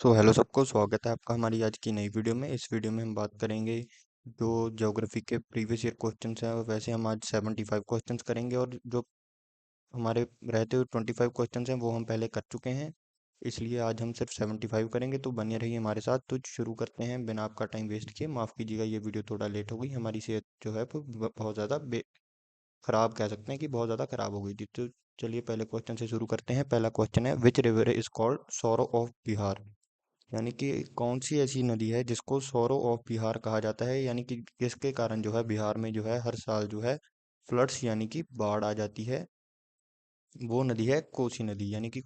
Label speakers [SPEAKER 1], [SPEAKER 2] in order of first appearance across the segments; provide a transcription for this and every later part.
[SPEAKER 1] Hello सबको स्वागत है आपका हमारी आज की नई वीडियो में। इस वीडियो में हम बात करेंगे जो ज्योग्राफी के प्रीवियस ईयर क्वेश्चंस हैं। वैसे हम आज 75 क्वेश्चंस करेंगे और जो हमारे रहते हुए 25 क्वेश्चंस हैं वो हम पहले कर चुके हैं, इसलिए आज हम सिर्फ 75 करेंगे। तो बने रहिए हमारे साथ। तो शुरू करते हैं बिना आपका टाइम वेस्ट किए। माफ़ कीजिएगा ये वीडियो थोड़ा लेट हो गई, हमारी सेहत जो है वो बहुत ज़्यादा खराब कह सकते हैं कि बहुत ज़्यादा खराब हो गई थी। तो चलिए पहले क्वेश्चन से शुरू करते हैं। पहला क्वेश्चन है, which river is called sorrow of Bihar? यानी कि कौन सी ऐसी नदी है जिसको सौरो ऑफ बिहार कहा जाता है, यानी कि जिसके कारण जो है बिहार में जो है हर साल जो है फ्लड्स यानी कि बाढ़ आ जाती है। वो नदी है कोसी नदी, यानी कि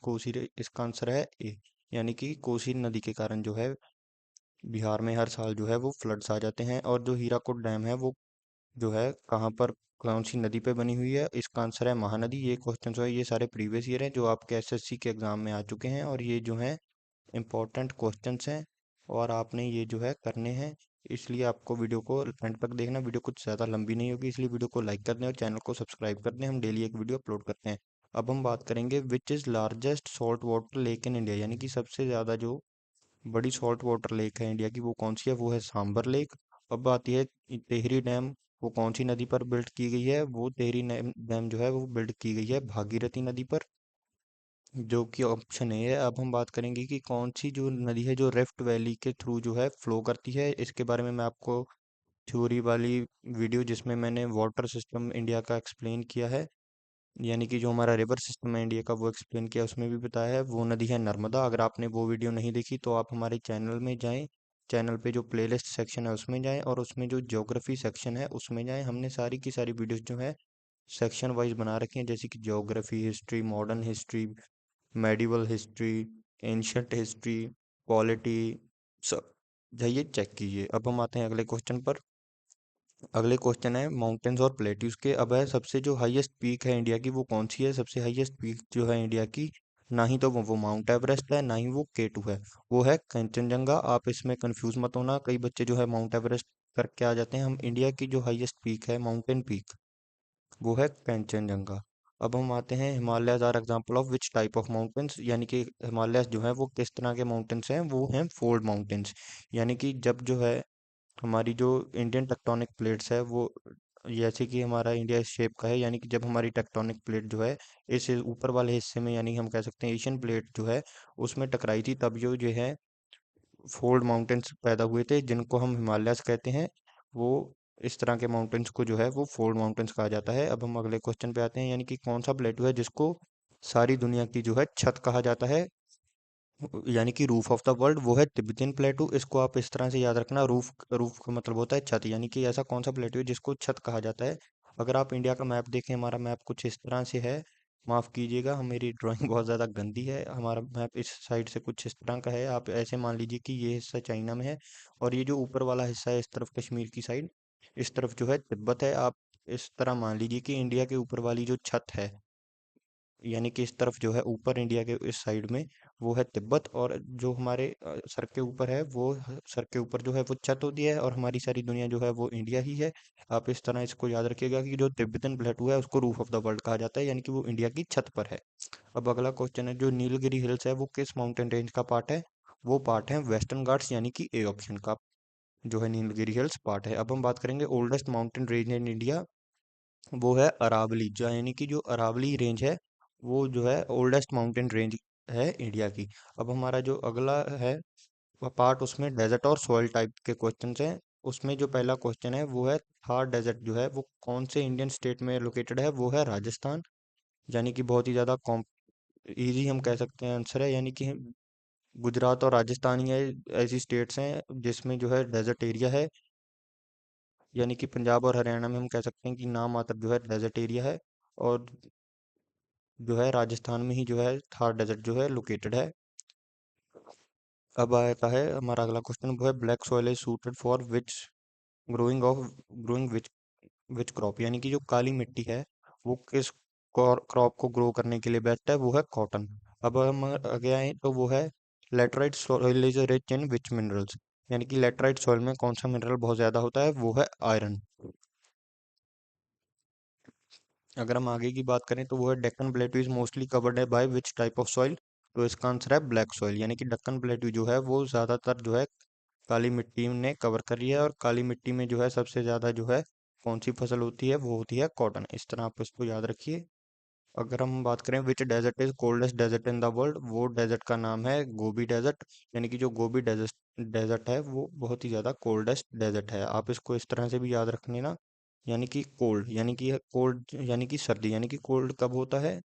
[SPEAKER 1] इसका आंसर है ए। यानी कि कोसी नदी के कारण जो है बिहार में हर साल जो है वो फ्लड्स आ जाते हैं। और जो हीराकुद डैम है वो जो है कहाँ पर, कौन सी नदी पे बनी हुई है? इसका आंसर है महानदी। ये क्वेश्चन जो है ये सारे प्रीवियस ईयर हैं जो आपके एसएससी के एग्जाम में आ चुके हैं, और ये जो है इम्पोर्टेंट क्वेश्चंस हैं और आपने ये जो है करने हैं। इसलिए आपको वीडियो को एंड तक देखना। वीडियो कुछ ज़्यादा लंबी नहीं होगी, इसलिए वीडियो को लाइक कर दें और चैनल को सब्सक्राइब कर दें। हम डेली एक वीडियो अपलोड करते हैं। अब हम बात करेंगे which is largest salt water lake in India, यानी कि सबसे ज़्यादा जो बड़ी सॉल्ट वाटर लेक है इंडिया की वो कौन सी है? वो है सांबर लेक। अब आती है टेहरी डैम। वो कौन सी नदी पर बिल्ड की गई है? वो टेहरी डैम जो है वो बिल्ड की गई है भागीरथी नदी पर, जो कि ऑप्शन ए है। अब हम बात करेंगे कि कौन सी जो नदी है जो रिफ्ट वैली के थ्रू जो है फ्लो करती है। इसके बारे में मैं आपको थ्योरी वाली वीडियो जिसमें मैंने वाटर सिस्टम इंडिया का एक्सप्लेन किया है, यानी कि जो हमारा रिवर सिस्टम है इंडिया का वो एक्सप्लेन किया, उसमें भी बताया है वो नदी है नर्मदा। अगर आपने वो वीडियो नहीं देखी तो आप हमारे चैनल में जाएं, चैनल पे जो प्लेलिस्ट सेक्शन है उसमें जाएं और उसमें जो ज्योग्राफी सेक्शन है उसमें जाएं। हमने सारी की सारी वीडियोस जो है सेक्शन वाइज बना रखी हैं, जैसे कि geography, history, modern history, medieval history, ancient history, polity, सब जाइए चेक कीजिए। अब हम आते हैं अगले क्वेश्चन पर। अगले क्वेश्चन है माउंटेन्स और प्लेट्यूज के। अब है सबसे जो हाईएस्ट पीक है इंडिया की वो कौन सी है? सबसे हाईएस्ट पीक जो है इंडिया की, ना ही तो वो माउंट एवरेस्ट है, ना ही वो केटू है, वो है कंचनजंगा। आप इसमें कंफ्यूज मत होना, कई बच्चे जो है माउंट एवरेस्ट करके आ जाते हैं। हम इंडिया की जो हाईएस्ट पीक है माउंटेन पीक वो है कंचनजंगा। अब हम आते हैं Himalayas are example of which type of mountains, यानी कि हिमालयस जो है वो किस तरह के माउंटेन्स हैं? वो हैं फोल्ड माउंटेन्स। यानी कि जब जो है हमारी जो इंडियन टेक्टोनिक प्लेट्स है वो, जैसे कि हमारा इंडिया इस शेप का है, यानी कि जब हमारी टेक्टोनिक प्लेट जो है इस ऊपर वाले हिस्से में, यानी हम कह सकते हैं एशियन प्लेट जो है उसमें टकराई थी, तब जो है फोल्ड माउंटेन्स पैदा हुए थे जिनको हम हिमालयस कहते हैं। वो इस तरह के माउंटेन्स को जो है वो फोल्ड माउंटेन्स कहा जाता है। अब हम अगले क्वेश्चन पे आते हैं, यानी कि कौन सा प्लेटू है जिसको सारी दुनिया की जो है छत कहा जाता है, यानी कि रूफ ऑफ द वर्ल्ड? वो है तिब्बतियन प्लेटू। इसको आप इस तरह से याद रखना, रूफ रूफ का मतलब होता है छत, यानी कि ऐसा कौन सा प्लेटू है जिसको छत कहा जाता है? अगर आप इंडिया का मैप देखें, हमारा मैप कुछ इस तरह से है। माफ़ कीजिएगा, मेरी ड्राइंग बहुत ज़्यादा गंदी है। हमारा मैप इस साइड से कुछ इस तरह का है। आप ऐसे मान लीजिए कि ये हिस्सा चाइना में है और ये जो ऊपर वाला हिस्सा है इस तरफ कश्मीर की साइड, इस तरफ जो है तिब्बत है। आप इस तरह मान लीजिए कि इंडिया के ऊपर वाली जो छत है, यानी कि इस तरफ जो है ऊपर इंडिया के इस साइड में वो है तिब्बत, और जो हमारे सर के ऊपर है वो सर के ऊपर जो है वो छत होती है, और हमारी सारी दुनिया जो है वो इंडिया ही है। आप इस तरह इसको याद रखिएगा कि जो तिब्बतन प्लेटू है उसको रूफ ऑफ द वर्ल्ड कहा जाता है, यानी कि वो इंडिया की छत पर है। अब अगला क्वेश्चन है, जो नीलगिरी हिल्स है वो किस माउंटेन रेंज का पार्ट है? वो पार्ट है वेस्टर्न घाट्स, यानी कि ए ऑप्शन का जो है नीलगिरी हिल्स पार्ट है। अब हम बात करेंगे oldest mountain range in India, वो है अरावली, जो यानी कि जो अरावली रेंज है वो जो है ओल्डेस्ट माउंटेन रेंज है इंडिया की। अब हमारा जो अगला है वह पार्ट, उसमें डेजर्ट और सॉइल टाइप के क्वेश्चंस हैं। उसमें जो पहला क्वेश्चन है वो है थार डेजर्ट जो है वो कौन से इंडियन स्टेट में लोकेटेड है? वो है राजस्थान। यानी कि बहुत ही ज़्यादा इजी हम कह सकते हैं आंसर है, यानी कि गुजरात और राजस्थान ही ऐसी स्टेट्स हैं जिसमें जो है डेजर्ट एरिया है। यानी कि पंजाब और हरियाणा में हम कह सकते हैं कि नाम मात्र जो है डेजर्ट एरिया है, और जो है राजस्थान में ही जो है थार डेजर्ट जो है लोकेटेड है। अब आता है हमारा अगला क्वेश्चन, वो है black soil is suited for which growing of growing which which crop, यानी कि जो काली मिट्टी है वो किस क्रॉप को ग्रो करने के लिए बेस्ट है? वो है कॉटन। अब हम आगे आए तो वो है laterite soil is rich in which minerals, यानी कि लेटराइट सॉइल में कौन सा मिनरल बहुत ज्यादा होता है? वो है आयरन। अगर हम आगे की बात करें तो वो है Deccan प्लेटू is mostly covered by which type of soil? तो इसका आंसर है ब्लैक सॉइल, यानी कि दक्कन प्लेट्यू जो है वो ज़्यादातर जो है काली मिट्टी ने कवर करी है, और काली मिट्टी में जो है सबसे ज़्यादा जो है कौन सी फसल होती है, वो होती है कॉटन। इस तरह आप इसको याद रखिए। अगर हम बात करें which desert is coldest desert in the world, वो डेजर्ट का नाम है गोबी डेजर्ट, यानी कि जो गोबी डेजर्ट डेजर्ट है वो बहुत ही ज़्यादा कोल्डेस्ट डेजर्ट है। आप इसको इस तरह से भी याद रखने ना, यानी कि कोल्ड, यानी कि कोल्ड यानी कि सर्दी, यानी कि कोल्ड कब होता है,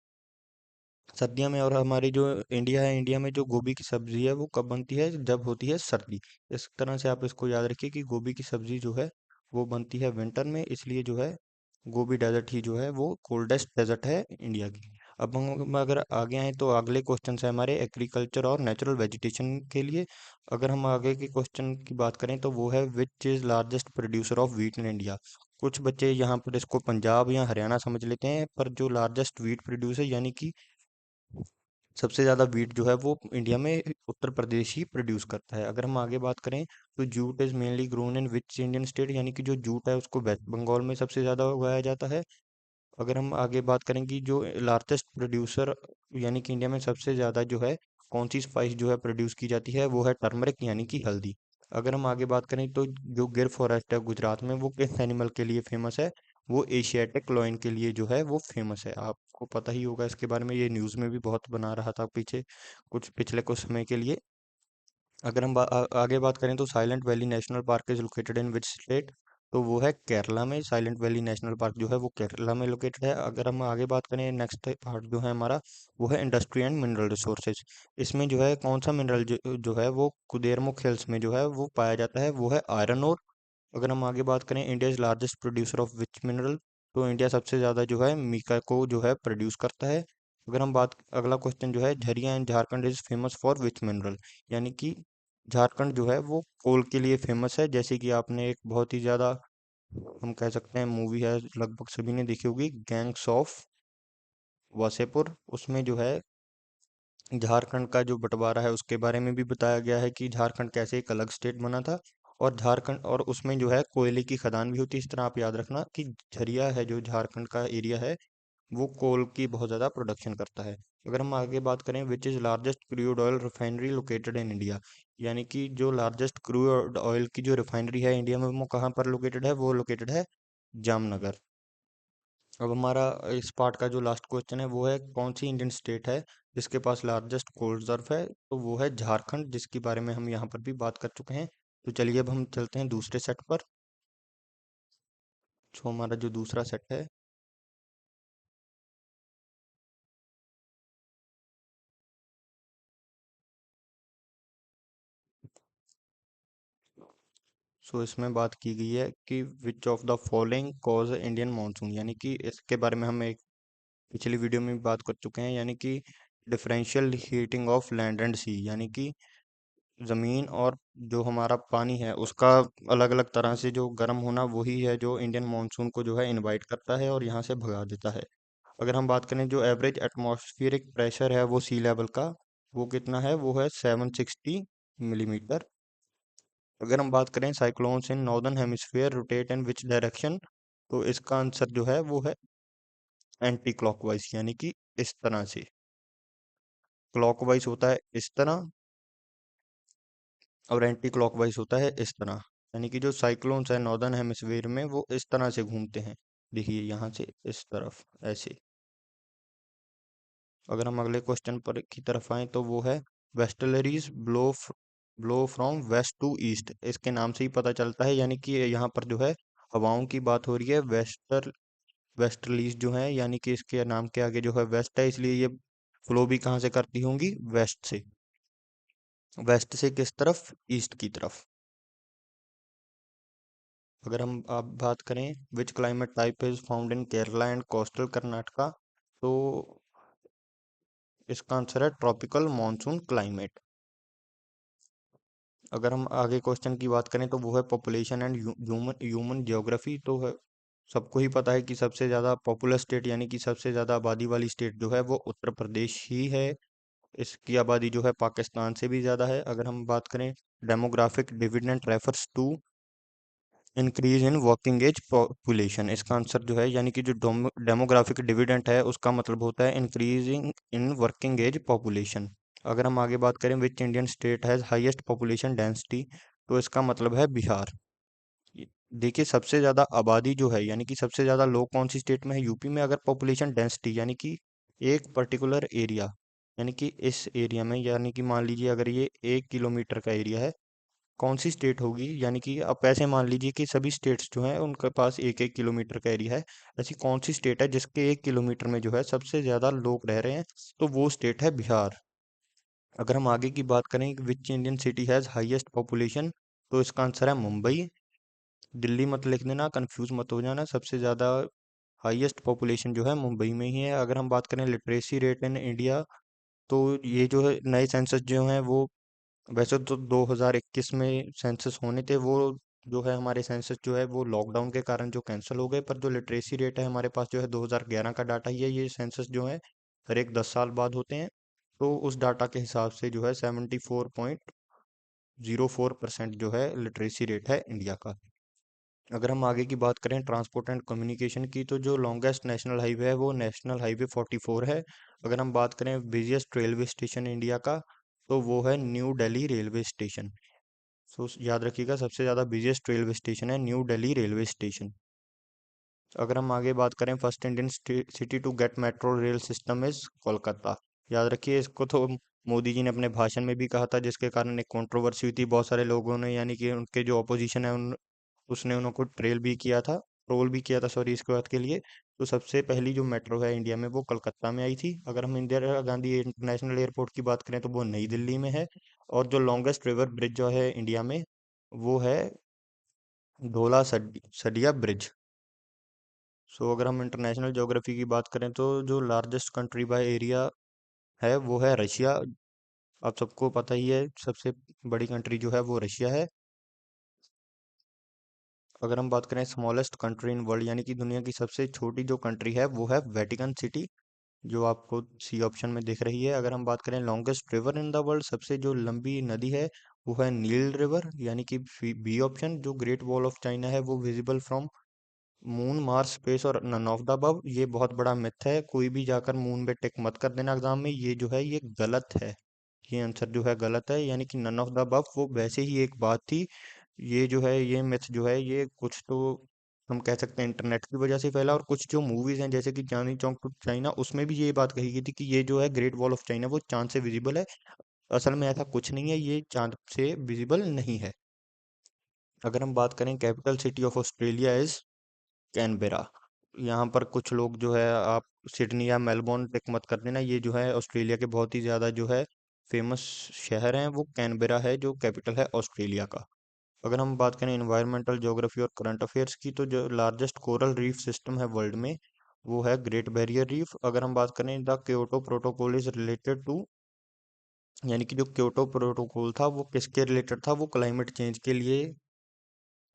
[SPEAKER 1] सर्दियों में। और हमारी जो इंडिया है, इंडिया में जो गोभी की सब्जी है वो कब बनती है, जब होती है सर्दी। इस तरह से आप इसको याद रखिए कि गोभी की सब्जी जो है वो बनती है विंटर में, इसलिए जो है गोभी डेजर्ट ही जो है वो कोल्डेस्ट डेजर्ट है इंडिया की। अब हम अगर आगे आए तो अगले क्वेश्चन है हमारे एग्रीकल्चर और नेचुरल वेजिटेशन के लिए। अगर हम आगे के क्वेश्चन की बात करें तो वो है which is largest producer of wheat in India. कुछ बच्चे यहाँ पर इसको पंजाब या हरियाणा समझ लेते हैं, पर जो लार्जेस्ट व्हीट प्रोड्यूसर यानी कि सबसे ज्यादा वीट जो है वो इंडिया में उत्तर प्रदेश ही प्रोड्यूस करता है। अगर हम आगे बात करें तो jute is mainly grown in which Indian state, यानी कि जो जूट है उसको वेस्ट बंगाल में सबसे ज्यादा उगाया जाता है। अगर हम आगे बात करें कि जो लार्जेस्ट प्रोड्यूसर, यानी कि इंडिया में सबसे ज्यादा जो है कौन सी स्पाइस जो है प्रोड्यूस की जाती है, वो है टर्मरिक यानी कि हल्दी। अगर हम आगे बात करें तो जो गिर फॉरेस्ट है गुजरात में वो किस एनिमल के लिए फेमस है, वो एशियाटिक लॉयन के लिए जो है वो फेमस है। आपको पता ही होगा इसके बारे में, ये न्यूज़ में भी बहुत बना रहा था पीछे पिछले कुछ समय के लिए। अगर हम आगे बात करें तो silent valley national park is located in which state, तो वो है केरला में। साइलेंट वैली नेशनल पार्क जो है वो केरला में लोकेटेड है। अगर हम आगे बात करें नेक्स्ट पार्ट जो है हमारा, वो है इंडस्ट्री एंड मिनरल रिसोर्सेज। इसमें जो है कौन सा मिनरल जो है वो कुदेरमुख हिल्स में जो है वो पाया जाता है, वो है आयरन ओर। अगर हम आगे बात करें India is largest producer of which mineral, तो इंडिया सबसे ज़्यादा जो है मीका को जो है प्रोड्यूस करता है। अगर हम बात अगला क्वेश्चन जो है Jharia and Jharkhand is famous for which mineral, यानी कि झारखंड जो है वो कोल के लिए फेमस है। जैसे कि आपने एक बहुत ही ज़्यादा हम कह सकते हैं मूवी है, लगभग सभी ने देखी होगी, गैंग्स ऑफ वासेपुर, उसमें जो है झारखंड का जो बंटवारा है उसके बारे में भी बताया गया है कि झारखंड कैसे एक अलग स्टेट बना था। और झारखंड और उसमें जो है कोयले की खदान भी होती है। इस तरह आप याद रखना कि झरिया है जो झारखंड का एरिया है वो कोल की बहुत ज़्यादा प्रोडक्शन करता है। अगर हम आगे बात करें which is largest crude oil refinery located in India, यानी कि जो लार्जेस्ट क्रूड ऑयल की जो रिफाइनरी है इंडिया में वो कहाँ पर लोकेटेड है, वो लोकेटेड है जामनगर। अब हमारा इस पार्ट का जो लास्ट क्वेश्चन है वो है कौन सी इंडियन स्टेट है जिसके पास लार्जेस्ट कोल्ड रिजर्व है, तो वो है झारखंड, जिसके बारे में हम यहाँ पर भी बात कर चुके हैं। तो चलिए अब हम चलते हैं दूसरे सेट पर। जो हमारा जो दूसरा सेट है, सो इसमें बात की गई है कि which of the following cause Indian monsoon, यानी कि इसके बारे में हम एक पिछली वीडियो में भी बात कर चुके हैं, यानी कि differential heating of land and sea, यानी कि जमीन और जो हमारा पानी है उसका अलग अलग तरह से जो गर्म होना, वही है जो इंडियन मानसून को जो है इनवाइट करता है और यहाँ से भगा देता है। अगर हम बात करें जो एवरेज एटमॉस्फेरिक प्रेशर है वो सी लेवल का, वो कितना है, वो है 760 मिलीमीटर। अगर हम बात करें cyclones in northern hemisphere rotate in which direction, तो इसका आंसर जो है वो है एंटी क्लॉकवाइज, यानी कि इस तरह से। क्लॉकवाइज होता है इस तरह और एंटी क्लॉकवाइज होता है इस तरह, यानी कि जो साइक्लोन्स है नॉर्दर्न हेमिस्फीयर में वो इस तरह से घूमते हैं। देखिए यहाँ से इस तरफ ऐसे। अगर हम अगले क्वेश्चन पर की तरफ आए तो वो है westerlies blow from west to east, इसके नाम से ही पता चलता है, यानी कि यहाँ पर जो है हवाओं की बात हो रही है। वेस्टर्लीज जो है, यानी कि इसके नाम के आगे जो है वेस्ट है, इसलिए ये फ्लो भी कहाँ से करती होंगी, वेस्ट से। वेस्ट से किस तरफ, ईस्ट की तरफ। अगर हम आप बात करें which climate type is found in Kerala and coastal Karnataka, तो इसका आंसर है ट्रॉपिकल मॉनसून क्लाइमेट। अगर हम आगे क्वेश्चन की बात करें तो वो है population and human human geography, तो है सबको ही पता है कि सबसे ज़्यादा पॉपुलर स्टेट, यानी कि सबसे ज़्यादा आबादी वाली स्टेट जो है वो उत्तर प्रदेश ही है। इसकी आबादी जो है पाकिस्तान से भी ज़्यादा है। अगर हम बात करें demographic dividend refers to increase in working age population, इसका आंसर जो है, यानी कि जो डेमोग्राफिक डिविडेंड है उसका मतलब होता है increasing in working age population. अगर हम आगे बात करें which Indian state has highest population density, तो इसका मतलब है बिहार। ये- देखिए सबसे ज्यादा आबादी जो है यानी कि सबसे ज्यादा लोग कौन सी स्टेट में है, यूपी में। अगर पॉपुलेशन डेंसिटी यानी कि एक पर्टिकुलर एरिया, यानी कि इस एरिया में, यानी कि मान लीजिए अगर ये 1 किलोमीटर का एरिया है, कौन सी स्टेट होगी, यानी कि आप ऐसे मान लीजिए कि सभी स्टेट्स जो हैं उनके पास 1 1 किलोमीटर का एरिया है। ऐसी कौन सी स्टेट है जिसके 1 किलोमीटर में जो है सबसे ज्यादा लोग रह रहे हैं, तो वो स्टेट है बिहार। अगर हम आगे की बात करें which Indian city has highest population, तो इसका आंसर है मुंबई। दिल्ली मत लिख देना, कंफ्यूज मत हो जाना। सबसे ज़्यादा हाईएस्ट पॉपुलेशन जो है मुंबई में ही है। अगर हम बात करें लिटरेसी रेट इन इंडिया, तो ये जो है नए सेंसस जो हैं वो, वैसे तो 2021 में सेंसस होने थे, वो जो है हमारे सेंसस जो है वो लॉकडाउन के कारण जो कैंसिल हो गए। पर जो लिटरेसी रेट है हमारे पास जो है 2011 का डाटा ही है। ये सेंसस जो है हर एक 10 साल बाद होते हैं। तो उस डाटा के हिसाब से जो है 74.04% जो है लिटरेसी रेट है इंडिया का। अगर हम आगे की बात करें ट्रांसपोर्ट एंड कम्युनिकेशन की, तो जो लॉन्गेस्ट नेशनल हाईवे है वो नेशनल हाईवे 44 है। अगर हम बात करें बिजिएस्ट रेलवे स्टेशन इंडिया का, तो वो है New Delhi railway station. So याद रखिएगा सबसे ज़्यादा बिजिएस्ट रेलवे स्टेशन है न्यू दिल्ली रेलवे स्टेशन। अगर हम आगे बात करें first Indian city to get metro rail system is Kolkata. याद रखिए इसको तो मोदी जी ने अपने भाषण में भी कहा था, जिसके कारण एक कंट्रोवर्सी हुई थी। बहुत सारे लोगों ने, यानी कि उनके जो ऑपोजिशन है उसने उनको ट्रोल भी किया था, सॉरी, इसके बात के लिए। तो सबसे पहली जो मेट्रो है इंडिया में वो कलकत्ता में आई थी। अगर हम इंदिरा गांधी इंटरनेशनल एयरपोर्ट की बात करें तो वो नई दिल्ली में है। और जो लॉन्गेस्ट रिवर ब्रिज जो है इंडिया में वो है धोला सडिया ब्रिज। सो अगर हम इंटरनेशनल ज्योग्राफी की बात करें तो जो लार्जेस्ट कंट्री बाय एरिया है वो है रशिया। आप सबको पता ही है सबसे बड़ी कंट्री जो है वो रशिया है। अगर हम बात करें स्मॉलेस्ट कंट्री इन वर्ल्ड, यानी कि दुनिया की सबसे छोटी जो कंट्री है वो है वेटिकन सिटी, जो आपको सी ऑप्शन में दिख रही है। अगर हम बात करें longest river in the world, सबसे जो लंबी नदी है वो है नील रिवर, यानी कि बी ऑप्शन। जो ग्रेट वॉल ऑफ चाइना है वो visible from moon, Mars, space और नन ऑफ द अबव। ये बहुत बड़ा मिथ है, कोई भी जाकर मून पे टिक मत कर देना एग्जाम में, ये जो है ये गलत है। ये आंसर जो है गलत है, यानी कि नन ऑफ द अबव वो वैसे ही एक बात थी। ये जो है ये मिथ जो है ये कुछ तो हम कह सकते हैं इंटरनेट की वजह से फैला, और कुछ जो मूवीज हैं जैसे कि चांदनी चौक टू चाइना, उसमें भी ये बात कही गई थी कि ये जो है ग्रेट वॉल ऑफ चाइना वो चांद से विजिबल है। असल में ऐसा कुछ नहीं है, ये चांद से विजिबल नहीं है। अगर हम बात करें capital city of Australia is Canberra. यहाँ पर कुछ लोग जो है, आप सिडनी या मेलबोर्न टिक मत कर देना, ये जो है ऑस्ट्रेलिया के बहुत ही ज़्यादा जो है फेमस शहर हैं, वो कैनबेरा है जो कैपिटल है ऑस्ट्रेलिया का। अगर हम बात करें इन्वायरमेंटल ज्योग्राफी और करंट अफेयर्स की, तो जो लार्जेस्ट कोरल रीफ सिस्टम है वर्ल्ड में वो है ग्रेट बैरियर रीफ। अगर हम बात करें the Kyoto protocol is related to, यानी कि जो क्योटो प्रोटोकॉल था वो किसके रिलेटेड था, वो क्लाइमेट चेंज के लिए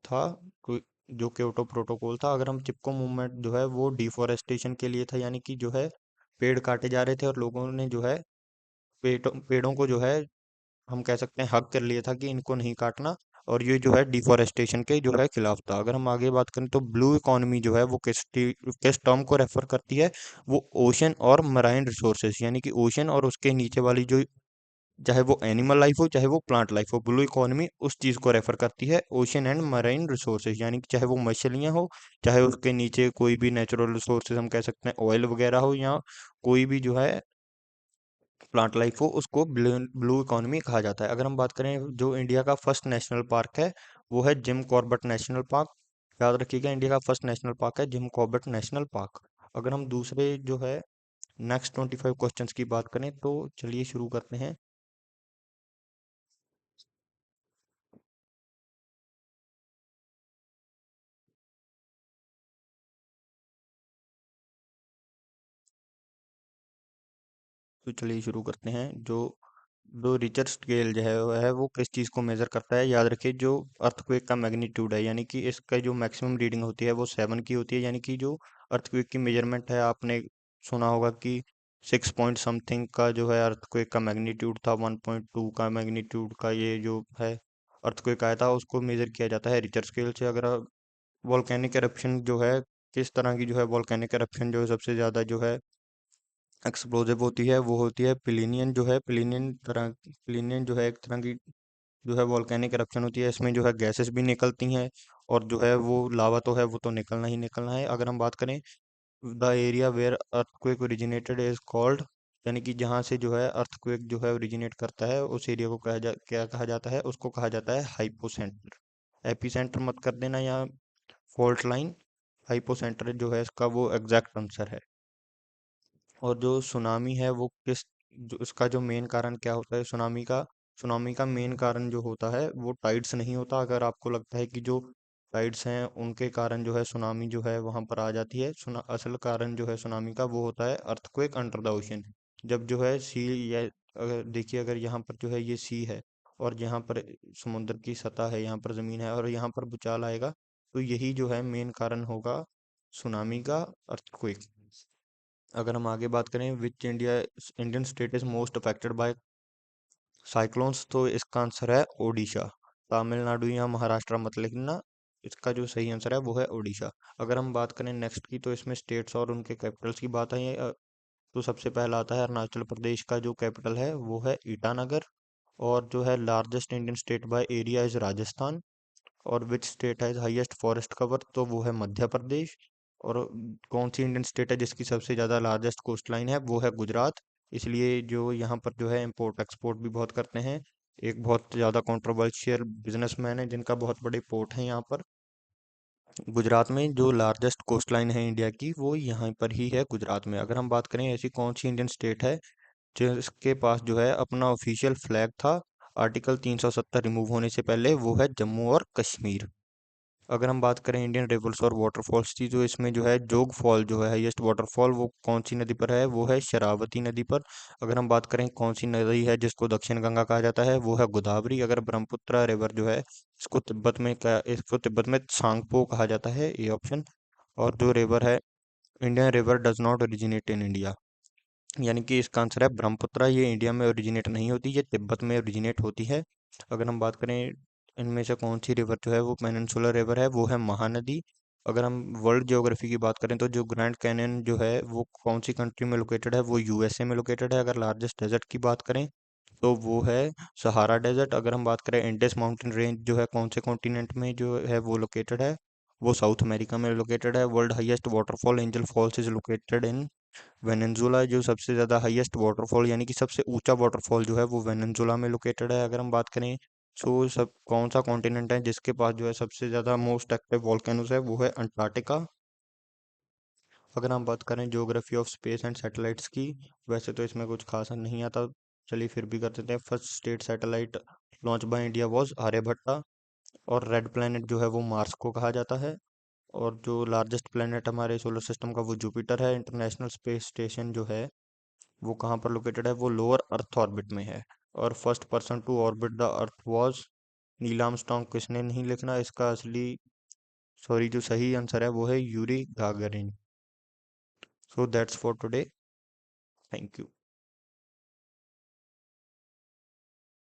[SPEAKER 1] था। कोई जो क्योटो प्रोटोकॉल था। अगर हम चिपको मूवमेंट जो है वो डिफोरेस्टेशन के लिए था, यानी कि जो है पेड़ काटे जा रहे थे और लोगों ने जो है पेड़ों को जो है हम कह सकते हैं हक कर लिया था कि इनको नहीं काटना। और ये जो है डिफोरेस्टेशन के जो है खिलाफ था। अगर हम आगे बात करें तो ब्लू इकोनॉमी जो है वो किस टर्म को रेफर करती है, वो ओशन और मराइन रिसोर्सेज, यानी कि ओशन और उसके नीचे वाली जो, चाहे वो एनिमल लाइफ हो चाहे वो प्लांट लाइफ हो, ब्लू इकोनॉमी उस चीज को रेफर करती है, ओशन एंड मराइन रिसोर्सेज, यानी कि चाहे वो मछलियां हो, चाहे उसके नीचे कोई भी नेचुरल रिसोर्सेज हम कह सकते हैं ऑयल वगैरह हो, या कोई भी जो है प्लांट लाइफ हो, उसको ब्लू ब्लू इकोनॉमी कहा जाता है। अगर हम बात करें जो इंडिया का फर्स्ट नेशनल पार्क है वो है जिम कॉर्बेट नेशनल पार्क। याद रखिएगा इंडिया का फर्स्ट नेशनल पार्क है जिम कॉर्बेट नेशनल पार्क। अगर हम दूसरे जो है नेक्स्ट 25 क्वेश्चंस की बात करें तो चलिए शुरू करते हैं। तो चलिए शुरू करते हैं। जो जो रिचर स्केल जो है वो किस चीज़ को मेजर करता है, याद रखिए जो अर्थक्वेक का मैग्नीट्यूड है, यानी कि इसका जो मैक्सिमम रीडिंग होती है वो 7 की होती है। यानी कि जो अर्थक्वेक की मेजरमेंट है, आपने सुना होगा कि 6 पॉइंट समथिंग का जो है अर्थक्वेक का मैग्नीट्यूड था, 1.2 का मैग्नीट्यूड का ये जो है अर्थक्वेक आया था, उसको मेजर किया जाता है रिचर स्केल से। अगर वॉल्केनिक एरप्शन जो है, किस तरह की जो है वॉल्केनिक एरप्शन जो है सबसे ज़्यादा जो है एक्सप्लोजिव होती है वो होती है प्लिनियन, जो है प्लिनियन जो है एक तरह की जो है वॉल्केनिक eruption होती है। इसमें जो है गैसेस भी निकलती हैं, और जो है वो लावा तो है, वो तो निकलना ही निकलना है। अगर हम बात करें the area where earthquake originated is called, यानी कि जहाँ से जो है अर्थक्वेक जो है ओरिजिनेट करता है उस एरिया को क्या कहा जाता है, उसको कहा जाता है हाइपोसेंटर। एपिसेंटर मत कर देना यहाँ, फॉल्ट लाइन। हाइपोसेंटर जो है इसका वो एग्जैक्ट आंसर है। और जो सुनामी है वो किस, जो उसका जो मेन कारण क्या होता है सुनामी का मेन कारण जो होता है वो टाइड्स नहीं होता। अगर आपको लगता है कि जो टाइड्स हैं उनके कारण जो है सुनामी जो है वहां पर आ जाती है, असल कारण जो है सुनामी का वो होता है अर्थक्वेक अंडर द ओशन। जब जो है सी, या अगर देखिए अगर यहाँ पर जो है ये सी है, और यहाँ पर समुद्र की सतह है, यहाँ पर जमीन है, और यहाँ पर भूचाल आएगा, तो यही जो है मेन कारण होगा सुनामी का, अर्थक्वेक। अगर हम आगे बात करें which Indian state is most affected by cyclones, तो इसका आंसर है ओडिशा। तमिलनाडु या महाराष्ट्र मत लिखना, इसका जो सही आंसर है वो है ओडिशा। अगर हम बात करें नेक्स्ट की, तो इसमें स्टेट्स और उनके कैपिटल्स की बात है। तो सबसे पहला आता है अरुणाचल प्रदेश का जो कैपिटल है वो है ईटानगर। और जो है largest Indian state by area is Rajasthan. और which state has highest forest cover, तो वो है मध्य प्रदेश। और कौन सी इंडियन स्टेट है जिसकी सबसे ज़्यादा लार्जेस्ट कोस्ट लाइन है, वो है गुजरात। इसलिए जो यहाँ पर जो है इम्पोर्ट एक्सपोर्ट भी बहुत करते हैं। एक बहुत ज़्यादा कंट्रोवर्शियल बिजनेसमैन है जिनका बहुत बड़े पोर्ट है यहाँ पर। गुजरात में जो लार्जेस्ट कोस्ट लाइन है इंडिया की, वो यहाँ पर ही है गुजरात में। अगर हम बात करें ऐसी कौन सी इंडियन स्टेट है जिसके पास जो है अपना ऑफिशियल फ्लैग था आर्टिकल 370 रिमूव होने से पहले, वो है जम्मू और कश्मीर। अगर हम बात करें इंडियन रिवर्स और वाटरफॉल्स की, जो इसमें जो है जोग फॉल जो है हाईएस्ट वाटरफॉल, वो कौन सी नदी पर है, वो है शरावती नदी पर। अगर हम बात करें कौन सी नदी है जिसको दक्षिण गंगा कहा जाता है, वो है गोदावरी। अगर ब्रह्मपुत्र रिवर जो है इसको तिब्बत में सांगपो कहा जाता है, ये ऑप्शन। और जो रिवर है, Indian river does not originate in India, यानी कि इसका आंसर है ब्रह्मपुत्र। ये इंडिया में ओरिजिनेट नहीं होती, ये तिब्बत में ओरिजिनेट होती है। अगर हम बात करें इनमें से कौन सी रिवर जो है वो पेनिनसुलर रिवर है, वो है महानदी। अगर हम वर्ल्ड ज्योग्राफी की बात करें, तो जो ग्रैंड कैनियन जो है वो कौन सी कंट्री में लोकेटेड है, वो यूएसए में लोकेटेड है। अगर लार्जेस्ट डेजर्ट की बात करें, तो वो है सहारा डेजर्ट। अगर हम बात करें इंडस माउंटेन रेंज जो है कौन से कॉन्टिनेंट में जो है वो लोकेटेड है, वो साउथ अमेरिका में लोकेटेड है। World highest waterfall Angel Falls is located in Venezuela. जो सबसे ज़्यादा हाईएस्ट वाटरफॉल यानी कि सबसे ऊंचा वाटरफॉल जो है वो वेनेजुला में लोकेटेड है। अगर हम बात करें सो सब कौन सा कॉन्टिनेंट है जिसके पास जो है सबसे ज़्यादा मोस्ट एक्टिव वॉल्केनोज है, वो है अंटार्कटिका। अगर हम बात करें geography of space and satellites की, वैसे तो इसमें कुछ खास नहीं आता, चलिए फिर भी कर देते हैं। First state satellite launch by India was Aryabhata. और रेड प्लैनेट जो है वो मार्स को कहा जाता है। और जो लार्जेस्ट प्लैनेट हमारे सोलर सिस्टम का वो जुपिटर है। इंटरनेशनल स्पेस स्टेशन जो है वो कहाँ पर लोकेटेड है, वो लोअर अर्थ ऑर्बिट में है। और first person to orbit the earth was Neil Armstrong. किसने नहीं लिखना इसका असली, सॉरी, जो सही आंसर है वो है Yuri Gagarin. So that's for today, thank you.